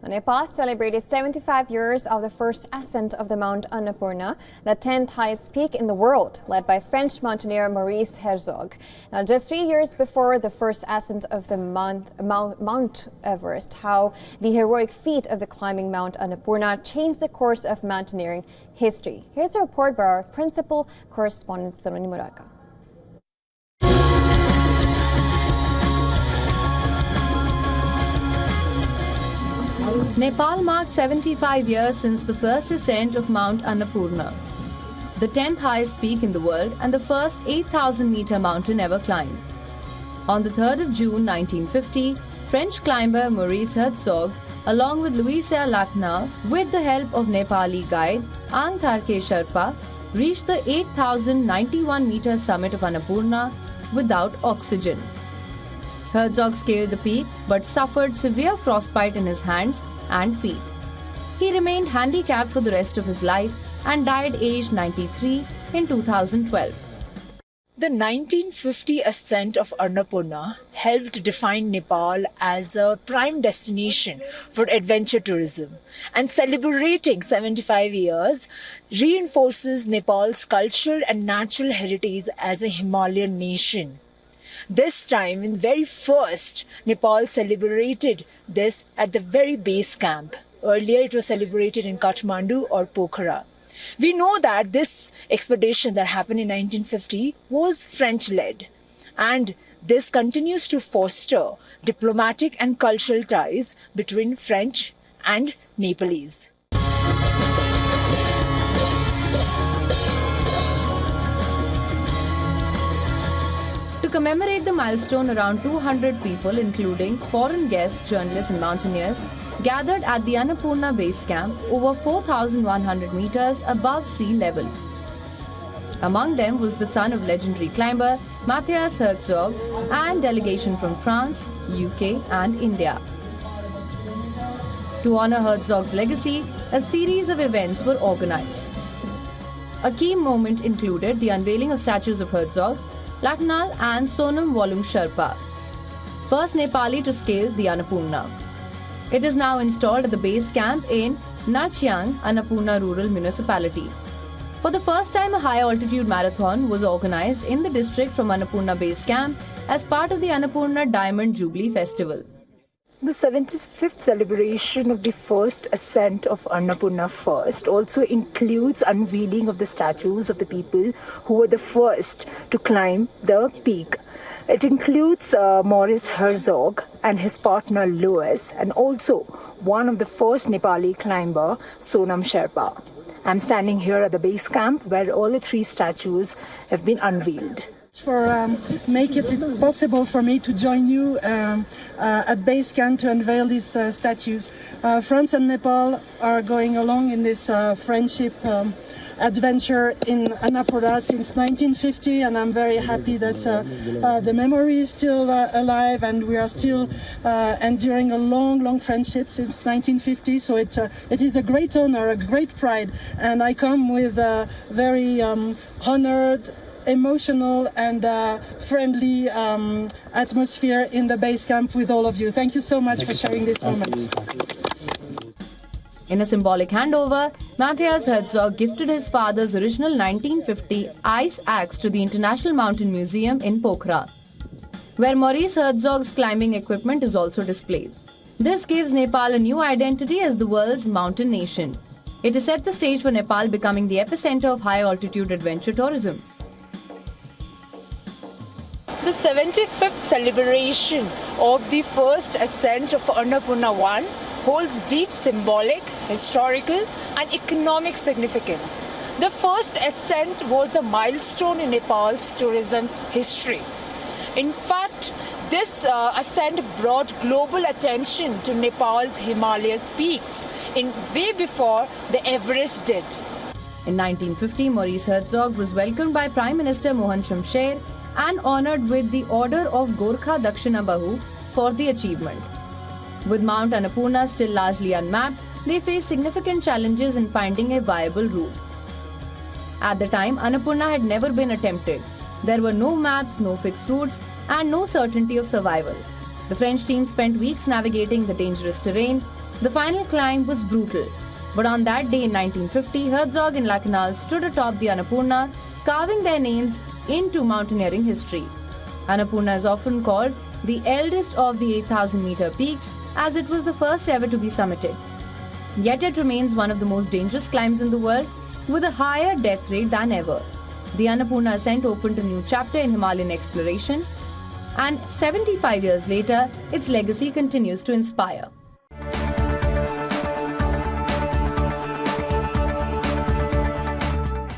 Nepal celebrated 75 years of the first ascent of the Mount Annapurna, the 10th highest peak in the world, led by French mountaineer Maurice Herzog. Now, just 3 years before the first ascent of the Mount Everest, how the heroic feat of the climbing Mount Annapurna changed the course of mountaineering history. Here's a report by our principal correspondent, Saloni Muraka. Nepal marked 75 years since the first ascent of Mount Annapurna, the 10th highest peak in the world and the first 8,000-meter mountain ever climbed. On the 3rd of June 1950, French climber Maurice Herzog, along with Louis Lachenal, with the help of Nepali guide Ang Tharke Sherpa, reached the 8,091-meter summit of Annapurna without oxygen. Herzog scaled the peak but suffered severe frostbite in his hands and feet. He remained handicapped for the rest of his life and died aged 93 in 2012. The 1950 ascent of Annapurna helped define Nepal as a prime destination for adventure tourism, and celebrating 75 years reinforces Nepal's cultural and natural heritage as a Himalayan nation. This time, in very first, Nepal celebrated this at the very base camp. Earlier, it was celebrated in Kathmandu or Pokhara. We know that this expedition that happened in 1950 was French-led, and this continues to foster diplomatic and cultural ties between French and Nepalese. To commemorate the milestone, around 200 people, including foreign guests, journalists and mountaineers, gathered at the Annapurna base camp over 4,100 meters above sea level. Among them was the son of legendary climber Maurice Herzog and delegation from France, UK and India. To honor Herzog's legacy, a series of events were organized. A key moment included the unveiling of statues of Herzog, Lachenal and Sonam Volung Sherpa, first Nepali to scale the Annapurna. It is now installed at the base camp in Nachiang, Annapurna Rural Municipality. For the first time, a high-altitude marathon was organized in the district from Annapurna base camp as part of the Annapurna Diamond Jubilee Festival. The 75th celebration of the first ascent of Annapurna first also includes unveiling of the statues of the people who were the first to climb the peak. It includes Maurice Herzog and his partner Louis, and also one of the first Nepali climber, Sonam Sherpa. I'm standing here at the base camp where all the three statues have been unveiled. For make it possible for me to join you at base camp to unveil these statues. France and Nepal are going along in this friendship adventure in Annapurna since 1950, and I'm very happy that the memory is still alive and we are still enduring a long friendship since 1950. So it is a great honor, a great pride, and I come with a very honored, emotional and friendly atmosphere in the base camp with all of you. Thank you so much for sharing this moment. In a symbolic handover, Maurice Herzog gifted his father's original 1950 ice axe to the International Mountain Museum in Pokhara, where Maurice Herzog's climbing equipment is also displayed. This gives Nepal a new identity as the world's mountain nation. It has set the stage for Nepal becoming the epicenter of high-altitude adventure tourism. The 75th celebration of the first ascent of Annapurna 1 holds deep symbolic, historical and economic significance. The first ascent was a milestone in Nepal's tourism history. In fact, this ascent brought global attention to Nepal's Himalayas peaks way before the Everest did. In 1950, Maurice Herzog was welcomed by Prime Minister Mohan Shamsher and honoured with the Order of Gorkha Dakshina Bahu for the achievement. With Mount Annapurna still largely unmapped, they faced significant challenges in finding a viable route. At the time, Annapurna had never been attempted. There were no maps, no fixed routes, and no certainty of survival. The French team spent weeks navigating the dangerous terrain, The final climb was brutal, but on that day in 1950, Herzog and Lakanal stood atop the Annapurna, carving their names into mountaineering history. Annapurna is often called the eldest of the 8,000-meter peaks, as it was the first ever to be summited. Yet it remains one of the most dangerous climbs in the world, with a higher death rate than ever. The Annapurna Ascent opened a new chapter in Himalayan exploration, and 75 years later, its legacy continues to inspire.